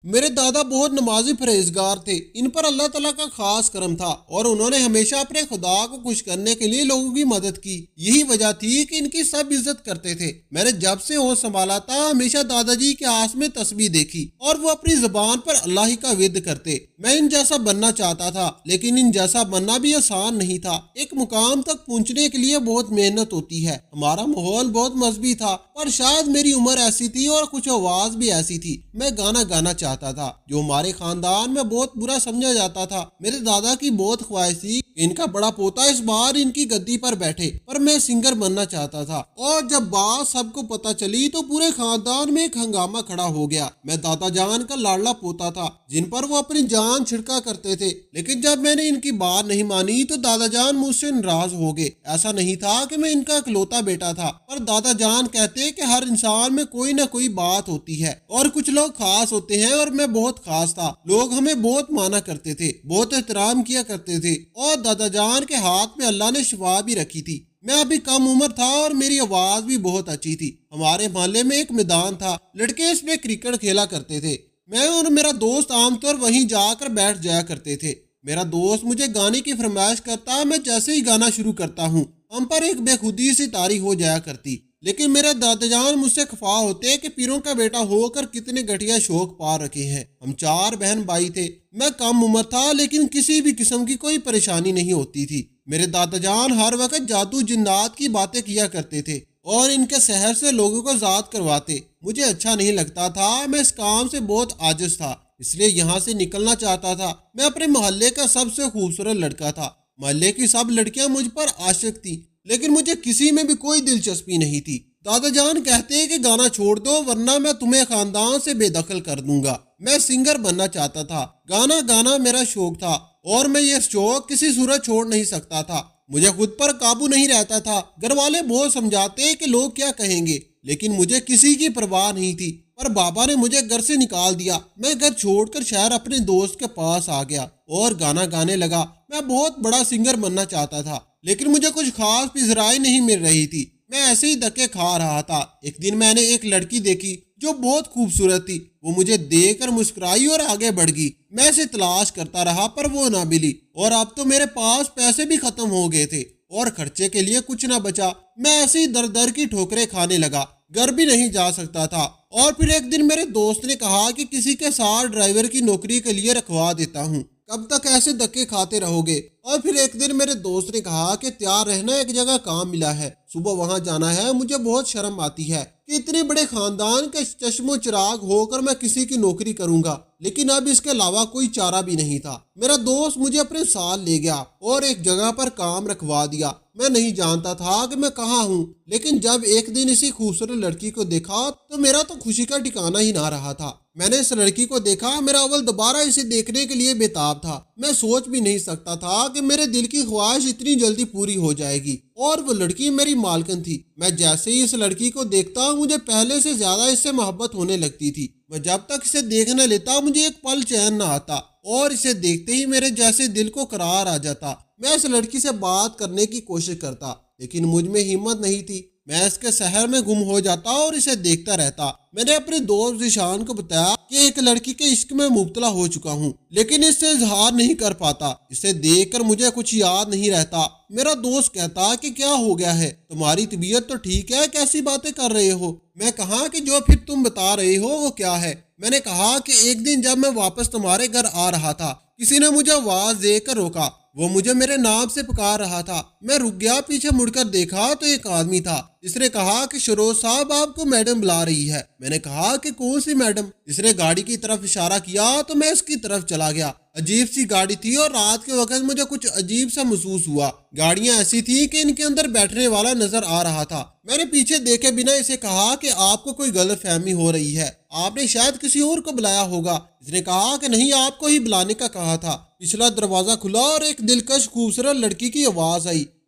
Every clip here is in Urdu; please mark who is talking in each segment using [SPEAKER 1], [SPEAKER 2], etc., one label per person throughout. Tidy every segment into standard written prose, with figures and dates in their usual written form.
[SPEAKER 1] میرے دادا بہت نمازی پرہیزگار تھے، ان پر اللہ تعالیٰ کا خاص کرم تھا اور انہوں نے ہمیشہ اپنے خدا کو خوش کرنے کے لیے لوگوں کی مدد کی۔ یہی وجہ تھی کہ ان کی سب عزت کرتے تھے۔ میں نے جب سے ہوش سنبھالا تھا ہمیشہ دادا جی کے ہاتھ میں تسبیح دیکھی اور وہ اپنی زبان پر اللہ ہی کا ورد کرتے۔ میں ان جیسا بننا چاہتا تھا، لیکن ان جیسا بننا بھی آسان نہیں تھا۔ ایک مقام تک پہنچنے کے لیے بہت محنت ہوتی ہے۔ ہمارا ماحول بہت مذہبی تھا، پر شاید میری عمر ایسی تھی اور کچھ آواز بھی ایسی تھی۔ میں گانا گانا چاہتا تھا جو ہمارے خاندان میں بہت برا سمجھا جاتا تھا۔ میرے دادا کی بہت خواہش تھی کہ ان کا بڑا پوتا اس بار ان کی گدی پر بیٹھے، پر میں سنگر بننا چاہتا تھا۔ اور جب بات سب کو پتہ چلی تو پورے خاندان میں ایک ہنگامہ کھڑا ہو گیا۔ میں دادا جان کا لاڈلا پوتا تھا جن پر وہ اپنی جان چھڑکا کرتے تھے، لیکن جب میں نے ان کی بات نہیں مانی تو دادا جان مجھ سے ناراض ہو گئے۔ ایسا نہیں تھا کہ میں ان کا اکلوتا بیٹا تھا، پر دادا جان کہتے کہ ہر انسان میں کوئی نہ کوئی بات ہوتی ہے اور کچھ لوگ خاص ہوتے ہیں، اور میں بہت خاص تھا۔ لوگ ہمیں بہت مانا کرتے تھے، بہت احترام کیا کرتے تھے، اور دادا جان کے ہاتھ میں اللہ نے شفا بھی رکھی تھی۔ میں ابھی کم عمر تھا اور میری آواز بھی بہت اچھی تھی۔ ہمارے محلے میں ایک میدان تھا، لڑکے اس میں کرکٹ کھیلا کرتے تھے۔ میں اور میرا دوست عام طور وہیں جا کر بیٹھ جایا کرتے تھے۔ میرا دوست مجھے گانے کی فرمائش کرتا، میں جیسے ہی گانا شروع کرتا ہوں ہم پر ایک بے خودی سی طاری ہو جایا کرتی، لیکن میرے دادا جان مجھ سے خفا ہوتے کہ پیروں کا بیٹا ہو کر کتنے گھٹیا شوق پا رکھے ہیں۔ ہم 4 بہن بھائی تھے۔ میں کم عمر تھا لیکن کسی بھی قسم کی کوئی پریشانی نہیں ہوتی تھی۔ میرے دادا جان ہر وقت جادو جنات کی باتیں کیا کرتے تھے اور ان کے سحر سے لوگوں کو ذات کرواتے۔ مجھے اچھا نہیں لگتا تھا، میں اس کام سے بہت عاجز تھا، اس لیے یہاں سے نکلنا چاہتا تھا۔ میں اپنے محلے کا سب سے خوبصورت لڑکا تھا۔ محلے کی سب لڑکیاں مجھ پر عاشق تھیں، لیکن مجھے کسی میں بھی کوئی دلچسپی نہیں تھی۔ دادا جان کہتے کہ گانا چھوڑ دو ورنہ میں تمہیں خاندان سے بے دخل کر دوں گا۔ میں سنگر بننا چاہتا تھا، گانا گانا میرا شوق تھا اور میں یہ شوق کسی صورت چھوڑ نہیں سکتا تھا۔ مجھے خود پر قابو نہیں رہتا تھا۔ گھر والے بہت سمجھاتے کہ لوگ کیا کہیں گے، لیکن مجھے کسی کی پرواہ نہیں تھی۔ پر بابا نے مجھے گھر سے نکال دیا۔ میں گھر چھوڑ کر شہر اپنے دوست کے پاس آ گیا اور گانا گانے لگا۔ میں بہت بڑا سنگر بننا چاہتا تھا، لیکن مجھے کچھ خاص پذیرائی نہیں مل رہی تھی۔ میں ایسے ہی دھکے کھا رہا تھا۔ ایک دن میں نے ایک لڑکی دیکھی جو بہت خوبصورت تھی۔ وہ مجھے دیکھ کر مسکرائی اور آگے بڑھ گئی۔ میں اسے تلاش کرتا رہا پر وہ نہ ملی، اور اب تو میرے پاس پیسے بھی ختم ہو گئے تھے اور خرچے کے لیے کچھ نہ بچا۔ میں ایسے ہی در در کی ٹھوکریں کھانے لگا، گھر بھی نہیں جا سکتا تھا۔ اور پھر ایک دن میرے دوست نے کہا کہ کسی کے ساتھ ڈرائیور کی نوکری کے لیے رکھوا دیتا ہوں، کب تک ایسے دھکے کھاتے رہو گے؟ اور پھر ایک دن میرے دوست نے کہا کہ تیار رہنا، ایک جگہ کام ملا ہے، صبح وہاں جانا ہے۔ مجھے بہت شرم آتی ہے کہ اتنے بڑے خاندان کے چشم و چراغ ہو کر میں کسی کی نوکری کروں گا، لیکن اب اس کے علاوہ کوئی چارہ بھی نہیں تھا۔ میرا دوست مجھے اپنے ساتھ لے گیا اور ایک جگہ پر کام رکھوا دیا۔ میں نہیں جانتا تھا کہ میں کہاں ہوں، لیکن جب ایک دن اسی خوبصورت لڑکی کو دیکھا تو میرا تو خوشی کا ٹھکانہ ہی نہ رہا تھا۔ میں نے اس لڑکی کو دیکھا، میرا اول دوبارہ اسے دیکھنے کے لیے بےتاب تھا۔ میں سوچ بھی نہیں سکتا تھا کہ میرے دل کی خواہش اتنی جلدی پوری ہو جائے گی، اور وہ لڑکی میری مالکن تھی۔ میں جیسے ہی اس لڑکی کو دیکھتا مجھے پہلے سے زیادہ اس سے محبت ہونے لگتی تھی۔ میں جب تک اسے دیکھ نہ لیتا مجھے ایک پل چین نہ آتا، اور اسے دیکھتے ہی میرے جیسے دل کو قرار آ جاتا۔ میں اس لڑکی سے بات کرنے کی کوشش کرتا، لیکن مجھ میں ہمت نہیں تھی۔ میں اس کے شہر میں گم ہو جاتا اور اسے دیکھتا رہتا۔ میں نے اپنے دوست ذیشان کو بتایا کہ ایک لڑکی کے عشق میں مبتلا ہو چکا ہوں، لیکن اس سے اظہار نہیں کر پاتا۔ اسے دیکھ کر مجھے کچھ یاد نہیں رہتا۔ میرا دوست کہتا کہ کیا ہو گیا ہے، تمہاری طبیعت تو ٹھیک ہے، کیسی باتیں کر رہے ہو؟ میں کہا کہ جو پھر تم بتا رہے ہو وہ کیا ہے؟ میں نے کہا کہ ایک دن جب میں واپس تمہارے گھر آ رہا تھا، کسی نے مجھے آواز دے کر روکا۔ وہ مجھے میرے نام سے پکار رہا تھا۔ میں رک گیا، پیچھے مڑ کر دیکھا تو ایک آدمی تھا۔ اس نے کہا کہ شروع صاحب آپ کو میڈم بلا رہی ہے۔ میں نے کہا کہ کون سی میڈم؟ اس نے گاڑی کی طرف اشارہ کیا تو میں اس کی طرف چلا گیا۔ عجیب سی گاڑی تھی اور رات کے وقت مجھے کچھ عجیب سا محسوس ہوا۔ گاڑیاں ایسی تھی کہ ان کے اندر بیٹھنے والا نظر آ رہا تھا۔ میں نے پیچھے دیکھے بنا اسے کہا کہ آپ کو کوئی غلط فہمی ہو رہی ہے، آپ نے شاید کسی اور کو بلایا ہوگا۔ اس نے کہا کہ نہیں، آپ کو ہی بلانے کا کہا تھا۔ پچھلا دروازہ کھلا اور ایک دلکش خوبصورت لڑکی کی آواز آئی،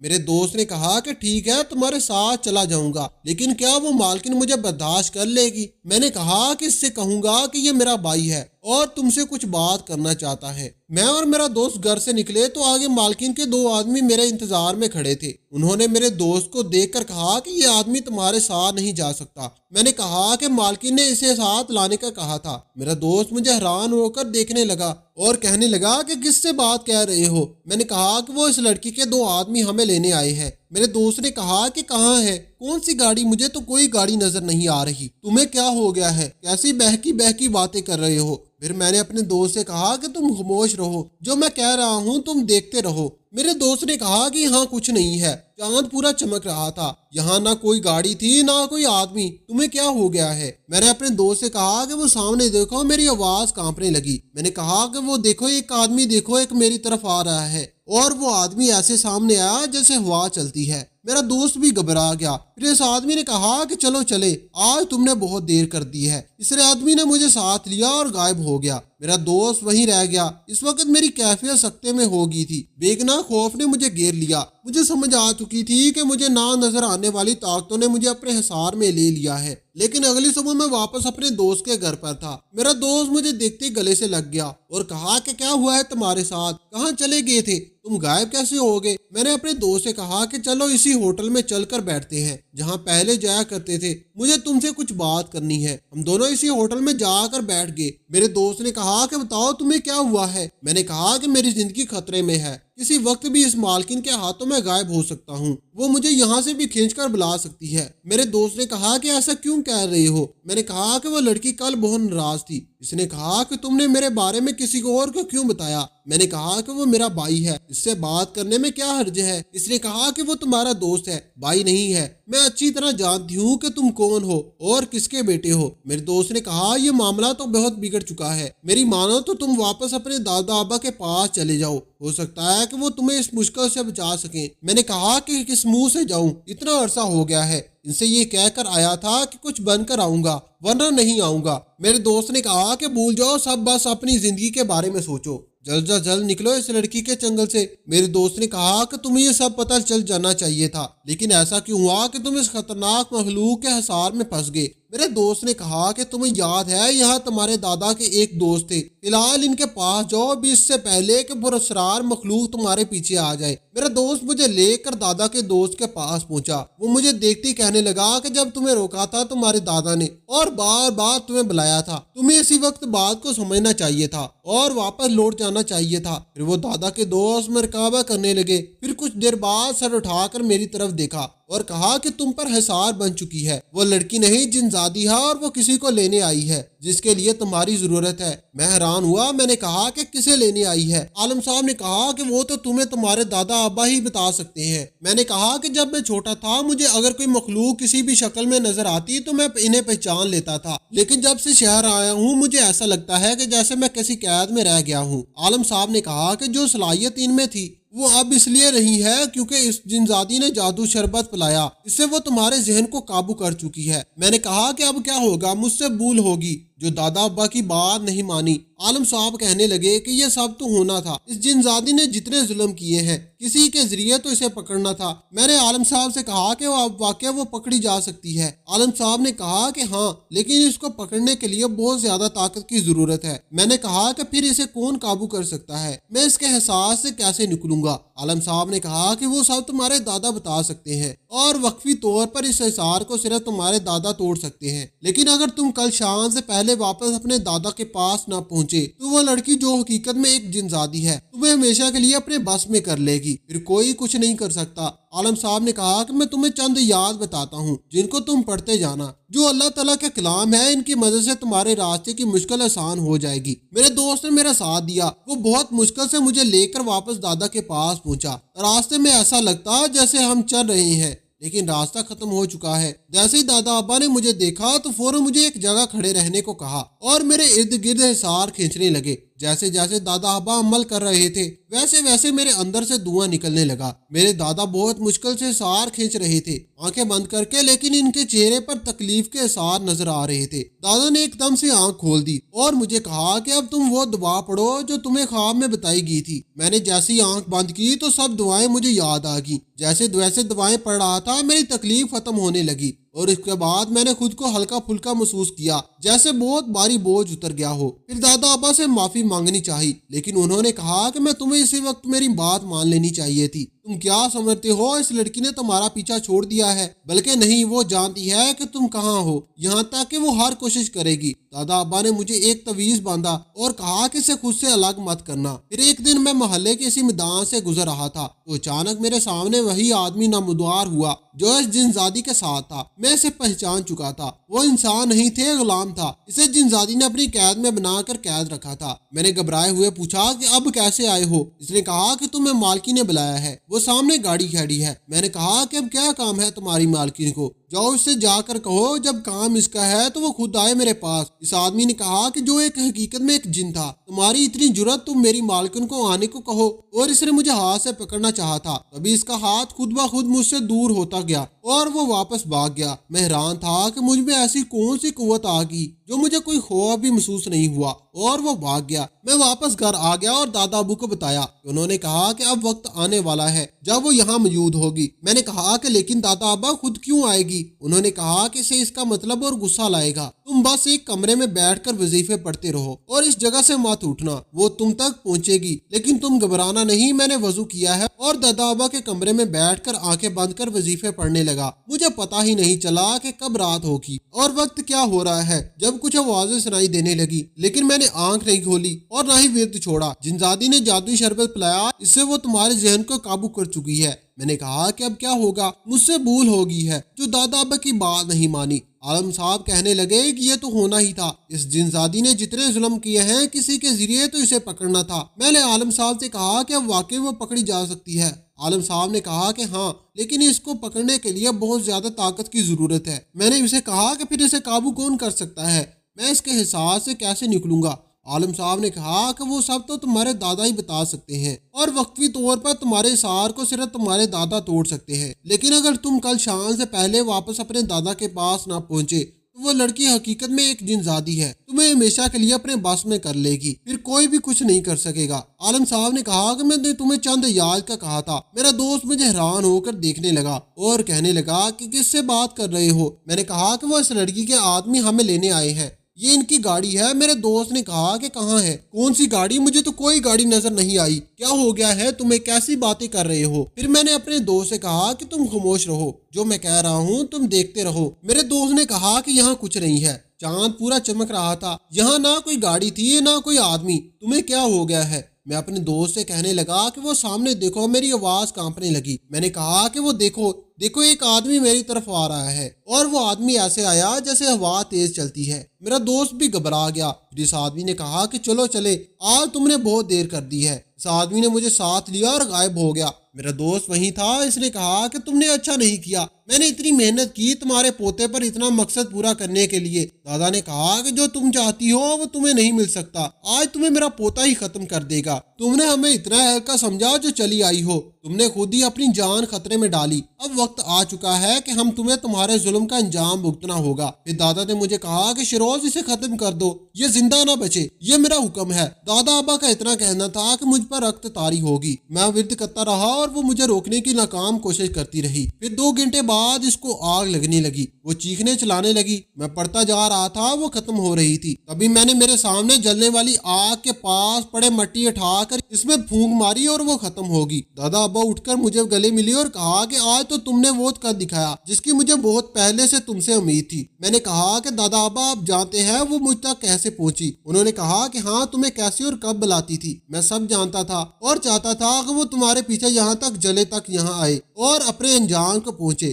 [SPEAKER 1] میرے دوست نے کہا کہ ٹھیک ہے تمہارے ساتھ چلا جاؤں گا، لیکن کیا وہ مالکن مجھے برداشت کر لے گی؟ میں نے کہا کہ اس سے کہوں گا کہ یہ میرا بھائی ہے اور تم سے کچھ بات کرنا چاہتا ہے۔ میں اور میرا دوست گھر سے نکلے تو آگے مالکن کے 2 آدمی میرے انتظار میں کھڑے تھے۔ انہوں نے میرے دوست کو دیکھ کر کہا کہ یہ آدمی تمہارے ساتھ نہیں جا سکتا۔ میں نے کہا کہ مالکن نے اسے ساتھ لانے کا کہا تھا۔ میرا دوست مجھے حیران ہو کر دیکھنے لگا اور کہنے لگا کہ کس سے بات کہہ رہے ہو؟ میں نے کہا کہ وہ اس لڑکی کے 2 آدمی ہمیں لینے آئے ہیں۔ میرے دوست نے کہا کہ کہاں ہے؟ کون سی گاڑی؟ مجھے تو کوئی گاڑی نظر نہیں آ رہی۔ تمہیں کیا ہو گیا ہے؟ کیسی بہکی باتیں کر رہے ہو؟ پھر میں نے اپنے دوست سے کہا کہ تم خاموش رہو، جو میں کہہ رہا ہوں تم دیکھتے رہو۔ میرے دوست نے کہا کہ یہاں کچھ نہیں ہے، چاند پورا چمک رہا تھا، یہاں نہ کوئی گاڑی تھی نہ کوئی آدمی، تمہیں کیا ہو گیا ہے؟ میں نے اپنے دوست سے کہا کہ وہ سامنے دیکھو۔ میری آواز کانپنے لگی۔ میں نے کہا کہ وہ دیکھو، ایک آدمی دیکھو، ایک میری طرف آ رہا ہے، اور وہ آدمی ایسے سامنے آیا جیسے ہوا چلتی ہے۔ میرا دوست بھی گھبرا گیا۔ پھر اس آدمی نے کہا کہ چلو چلے، آج تم نے بہت دیر کر دی ہے۔ اس آدمی نے مجھے ساتھ لیا اور غائب ہو گیا۔ میرا دوست وہیں رہ گیا۔ اس وقت میری کیفیت سکتے میں ہو گئی تھی۔ بے گناہ خوف نے مجھے گھیر لیا۔ مجھے سمجھ آ چکی تھی کہ مجھے نہ نظر آنے والی طاقتوں نے مجھے اپنے حصار میں لے لیا ہے۔ لیکن اگلی صبح میں واپس اپنے دوست کے گھر پر تھا۔ میرا دوست مجھے دیکھتے ہی گلے سے لگ گیا اور کہا کہ کیا ہوا ہے تمہارے ساتھ؟ کہاں چلے گئے تھے؟ تم غائب کیسے ہو گئے؟ میں نے اپنے دوست سے کہا کہ چلو اسی ہوٹل میں چل کر بیٹھتے ہیں جہاں پہلے جایا کرتے تھے، مجھے تم سے کچھ بات کرنی ہے۔ ہم دونوں اسی ہوٹل میں جا کر بیٹھ گئے۔ میرے دوست نے کہا کہ بتاؤ تمہیں کیا ہوا ہے؟ میں نے کہا کہ میری زندگی خطرے میں ہے، کسی وقت بھی اس مالکن کے ہاتھوں میں غائب ہو سکتا ہوں، وہ مجھے یہاں سے بھی کھینچ کر بلا سکتی ہے۔ میرے دوست نے کہا کہ ایسا کیوں کہہ رہے ہو؟ میں نے کہا کہ وہ لڑکی کل بہت ناراض تھی، اس نے کہا کہ تم نے میرے بارے میں کسی کو اور کو کیوں بتایا؟ میں نے کہا کہ وہ میرا بھائی ہے، اس سے بات کرنے میں کیا حرج ہے؟ اس نے کہا کہ وہ تمہارا دوست ہے، بھائی نہیں ہے، میں اچھی طرح جانتی ہوں کہ تم کون ہو اور کس کے بیٹے ہو۔ میرے دوست نے کہا یہ معاملہ تو بہت بگڑ چکا ہے، میری مانو تو تم واپس اپنے دادا ابا کے پاس چلے جاؤ، ہو سکتا ہے کہ وہ تمہیں اس مشکل سے بچا سکیں۔ میں نے کہا کہ کس منہ سے جاؤں، اتنا عرصہ ہو گیا ہے، ان سے یہ کہہ کر آیا تھا کہ کچھ بن کر آؤں گا ورنہ نہیں آؤں گا۔ میرے دوست نے کہا کہ بھول جاؤ سب، بس اپنی زندگی کے بارے میں سوچو، جلد از جلد نکلو اس لڑکی کے چنگل سے۔ میرے دوست نے کہا کہ تمہیں یہ سب پتہ چل جانا چاہیے تھا، لیکن ایسا کیوں ہوا کہ تم اس خطرناک مخلوق کے حصار میں پھنس گئے؟ میرے دوست نے کہا کہ تمہیں یاد ہے یہاں تمہارے دادا کے ایک دوست تھے، فی الحال ان کے پاس جاؤ بھی اس سے پہلے کہ پراسرار مخلوق تمہارے پیچھے آ جائے۔ میرا دوست مجھے لے کر دادا کے دوست کے پاس پہنچا۔ وہ مجھے دیکھتے ہی کہنے لگا کہ جب تمہیں روکا تھا تمہارے دادا نے اور بار بار تمہیں بلایا تھا، تمہیں اسی وقت بات کو سمجھنا چاہیے تھا اور واپس لوٹ جانا چاہیے تھا۔ پھر وہ دادا کے دوست مرکابہ کرنے لگے۔ پھر کچھ دیر بعد سر اٹھا کر میری طرف دیکھا اور کہا کہ تم پر حصار بن چکی ہے، وہ لڑکی نہیں جن زادی ہے اور وہ کسی کو لینے آئی ہے جس کے لیے تمہاری ضرورت ہے۔ میں حیران ہوا۔ میں نے کہا کہ کسے لینے آئی ہے؟ عالم صاحب نے کہا کہ وہ تو تمہیں تمہارے دادا ابا ہی بتا سکتے ہیں۔ میں نے کہا کہ جب میں چھوٹا تھا مجھے اگر کوئی مخلوق کسی بھی شکل میں نظر آتی تو میں انہیں پہچان لیتا تھا، لیکن جب سے شہر آیا ہوں مجھے ایسا لگتا ہے کہ جیسے میں کسی قید میں رہ گیا ہوں۔ عالم صاحب نے کہا کہ جو صلاحیت ان میں تھی وہ اب اس لیے رہی ہے کیونکہ اس جنزادی نے جادو شربت پلایا، اس سے وہ تمہارے ذہن کو قابو کر چکی ہے۔ میں نے کہا کہ اب کیا ہوگا؟ مجھ سے بھول ہوگی جو دادا ابا کی بات نہیں مانی۔ عالم صاحب کہنے لگے کہ یہ سب تو ہونا تھا، اس جنزادی نے جتنے ظلم کیے ہیں کسی کے ذریعے تو اسے پکڑنا تھا۔ میں نے عالم صاحب سے کہا کہ اب واقعہ وہ پکڑی جا سکتی ہے۔ عالم صاحب نے کہا کہ ہاں، لیکن اس کو پکڑنے کے لیے بہت زیادہ طاقت کی ضرورت ہے۔ میں نے کہا کہ پھر اسے کون قابو کر سکتا ہے؟ میں اس کے احساس سے کیسے نکلوں گا؟ عالم صاحب نے کہا کہ وہ سب تمہارے دادا بتا سکتے ہیں اور وقفی طور پر اس حصار کو صرف تمہارے دادا توڑ سکتے ہیں، لیکن اگر تم کل شام سے پہلے واپس اپنے دادا کے پاس نہ پہنچے تو وہ لڑکی جو حقیقت میں ایک جنزادی ہے تمہیں ہمیشہ کے لیے اپنے بس میں کر لے گی، پھر کوئی کچھ نہیں کر سکتا۔ عالم صاحب نے کہا کہ میں تمہیں چند یاد بتاتا ہوں جن کو تم پڑھتے جانا، جو اللہ تعالیٰ کے کلام ہے، ان کی مدد سے تمہارے راستے کی مشکل آسان ہو جائے گی۔ میرے دوست نے میرا ساتھ دیا۔ وہ بہت مشکل سے مجھے لے کر واپس دادا کے پاس پہنچا۔ راستے میں ایسا لگتا جیسے ہم چل رہے ہیں لیکن راستہ ختم ہو چکا ہے۔ جیسے ہی دادا ابا نے مجھے دیکھا تو فوراً مجھے ایک جگہ کھڑے رہنے کو کہا اور میرے ارد گرد حصار کھینچنے لگے۔ جیسے جیسے دادا ابا عمل کر رہے تھے ویسے ویسے میرے اندر سے دھواں نکلنے لگا۔ میرے دادا بہت مشکل سے سار کھینچ رہے تھے آنکھیں بند کر کے، لیکن ان کے چہرے پر تکلیف کے اثار نظر آ رہے تھے۔ دادا نے ایک دم سے آنکھ کھول دی اور مجھے کہا کہ اب تم وہ دعا پڑھو جو تمہیں خواب میں بتائی گئی تھی۔ میں نے جیسے ہی آنکھ بند کی تو سب دعائیں مجھے یاد آ گئیں۔ جیسے ویسے دعائیں پڑھ رہا تھا میری تکلیف ختم ہونے لگی، اور اس کے بعد میں نے خود کو ہلکا پھلکا محسوس کیا، جیسے بہت بھاری بوجھ اتر گیا ہو۔ پھر دادا ابا سے معافی مانگنی چاہی، لیکن انہوں نے کہا کہ میں تمہیں اسی وقت میری بات مان لینی چاہیے تھی۔ تم کیا سمجھتے ہو اس لڑکی نے تمہارا پیچھا چھوڑ دیا ہے؟ بلکہ نہیں، وہ جانتی ہے کہ تم کہاں ہو، یہاں تک کہ وہ ہر کوشش کرے گی۔ دادا ابا نے مجھے ایک تعویذ باندھا اور کہا کہ اسے خود سے الگ مت کرنا۔ پھر ایک دن میں محلے کے اسی میدان سے گزر رہا تھا تو اچانک میرے سامنے وہی آدمی نمودار ہوا جو اس جنزادی کے ساتھ تھا۔ میں اسے پہچان چکا تھا، وہ انسان نہیں تھے، غلام تھا۔ اسے جنزادی نے اپنی قید میں بنا کر قید رکھا تھا۔ میں نے گھبرائے ہوئے پوچھا کہ اب کیسے آئے ہو؟ اس نے کہا کہ تمہیں مالکی نے بلایا ہے، وہ سامنے گاڑی کھڑی ہے۔ میں نے کہا کہ اب کیا کام ہے تمہاری مالکین کو؟ جاؤ اس سے جا کر کہو جب کام اس کا ہے تو وہ خود آئے میرے پاس۔ اس آدمی نے کہا کہ جو ایک حقیقت میں ایک جن تھا، تمہاری اتنی جرت، تم میری مالکن کو آنے کو کہو۔ اور اس نے مجھے ہاتھ سے پکڑنا چاہا تھا، تبھی اس کا ہاتھ خود بخود مجھ سے دور ہوتا گیا اور وہ واپس بھاگ گیا۔ میں حیران تھا کہ مجھ میں ایسی کون سی قوت آ گئی جو مجھے کوئی خوف بھی محسوس نہیں ہوا، اور وہ بھاگ گیا۔ میں واپس گھر آ گیا اور دادا ابو کو بتایا۔ انہوں نے کہا کہ اب وقت آنے والا ہے جب وہ یہاں موجود ہوگی۔ میں نے کہا کہ لیکن دادا ابا خود کیوں آئے گی؟ انہوں نے کہا کہ اسے اس کا مطلب اور غصہ لائے گا۔ تم بس ایک کمرے میں بیٹھ کر وظیفے پڑھتے رہو اور اس جگہ سے مت اٹھنا، وہ تم تک پہنچے گی، لیکن تم گھبرانا نہیں۔ میں نے وضو کیا ہے اور دادا ابا کے کمرے میں بیٹھ کر آنکھیں بند کر وظیفے پڑھنے لگا۔ مجھے پتا ہی نہیں چلا کہ کب رات ہوگی اور وقت کیا ہو رہا ہے۔ جب کچھ آوازیں سنائی دینے لگی، لیکن میں نے آنکھ نہیں کھولی اور نہ ہی ورد چھوڑا۔ جنزادی نے جادوئی شربت پلایا، اس سے وہ تمہارے ذہن کو قابو کر چکی ہے۔ میں نے کہا کہ اب کیا ہوگا؟ مجھ سے بھول ہوگی ہے جو دادا ابا کی بات نہیں مانی۔ عالم صاحب کہنے لگے کہ یہ تو ہونا ہی تھا، اس جنزادی نے جتنے ظلم کیے ہیں کسی کے ذریعے تو اسے پکڑنا تھا۔ میں نے عالم صاحب سے کہا کہ اب واقعی وہ پکڑی جا سکتی ہے۔ عالم صاحب نے کہا کہ ہاں، لیکن اس کو پکڑنے کے لیے بہت زیادہ طاقت کی ضرورت ہے۔ میں نے اسے کہا کہ پھر اسے قابو کون کر سکتا ہے؟ میں اس کے حساب سے کیسے نکلوں گا؟ عالم صاحب نے کہا کہ وہ سب تو تمہارے دادا ہی بتا سکتے ہیں، اور وقتی طور پر تمہارے سار کو صرف تمہارے دادا توڑ سکتے ہیں۔ لیکن اگر تم کل شام سے پہلے واپس اپنے دادا کے پاس نہ پہنچے تو وہ لڑکی حقیقت میں ایک جنزادی ہے، تمہیں ہمیشہ کے لیے اپنے بس میں کر لے گی، پھر کوئی بھی کچھ نہیں کر سکے گا۔ عالم صاحب نے کہا کہ میں نے تمہیں چند یاد کا کہا تھا۔ میرا دوست مجھے حیران ہو کر دیکھنے لگا اور کہنے لگا کہ کس سے بات کر رہے ہو؟ میں نے کہا کہ وہ اس لڑکی کے آدمی ہمیں لینے آئے ہیں، یہ ان کی گاڑی ہے۔ میرے دوست نے کہا کہ کہاں ہے؟ کون سی گاڑی؟ مجھے تو کوئی گاڑی نظر نہیں آئی۔ کیا ہو گیا ہے تمہیں؟ کیسی باتیں کر رہے ہو؟ پھر میں نے اپنے دوست سے کہا کہ تم خاموش رہو، جو میں کہہ رہا ہوں تم دیکھتے رہو۔ میرے دوست نے کہا کہ یہاں کچھ نہیں ہے، چاند پورا چمک رہا تھا، یہاں نہ کوئی گاڑی تھی نہ کوئی آدمی، تمہیں کیا ہو گیا ہے؟ میں اپنے دوست سے کہنے لگا کہ وہ سامنے دیکھو۔ میری آواز کانپنے لگی۔ میں نے کہا کہ وہ دیکھو دیکھو، ایک آدمی میری طرف آ رہا ہے، اور وہ آدمی ایسے آیا جیسے ہوا تیز چلتی ہے۔ میرا دوست بھی گھبرا گیا۔ پھر اس آدمی نے کہا کہ چلو چلے، آج تم نے بہت دیر کر دی ہے۔ اس آدمی نے مجھے ساتھ لیا اور غائب ہو گیا۔ میرا دوست وہیں تھا، اس نے کہا کہ تم نے اچھا نہیں کیا، میں نے اتنی محنت کی تمہارے پوتے پر اتنا مقصد پورا کرنے کے لیے۔ دادا نے کہا کہ جو تم چاہتی ہو وہ تمہیں نہیں مل سکتا، آج تمہیں میرا پوتا ہی ختم کر دے گا۔ تم نے ہمیں اتنا ہلکا سمجھا جو چلی آئی ہو، تم نے خود ہی اپنی جان خطرے میں ڈالی۔ اب وقت آ چکا ہے کہ ہم تمہیں تمہارے ظلم کا انجام بھگتنا ہوگا۔ پھر دادا نے مجھے کہا کہ شیروز اسے ختم کر دو، یہ زندہ نہ بچے، یہ میرا حکم ہے۔ دادا ابا کا اتنا کہنا تھا کہ مجھ پر رخت تاری ہوگی۔ میں ورد کرتا رہا اور وہ مجھے روکنے کی ناکام کوشش کرتی رہی۔ پھر 2 گھنٹے بعد اس کو آگ لگنے لگی، وہ چیخنے چلانے لگی۔ میں پڑھتا جا رہا تھا، وہ ختم ہو رہی تھی۔ تبھی میں نے میرے سامنے جلنے والی آگ کے پاس پڑے مٹی اٹھا کر اس میں پھونک ماری اور وہ ختم ہوگی۔ دادا ابا اٹھ کر مجھے گلے ملی اور کہا کہ آج تو تم نے وہ کر دکھایا جس کی مجھے بہت پہلے سے تم سے امید تھی۔ میں نے کہا کہ دادا ابا آپ جانتے ہیں وہ مجھ تک کیسے پہنچی؟ انہوں نے کہا کہ ہاں، تمہیں کیسے اور کب بلاتی تھی، میں سب جانتا تھا اور چاہتا تھا کہ وہ تمہارے پیچھے یہاں تک جلے تک یہاں آئے اور اپنے انجام کو پہنچے۔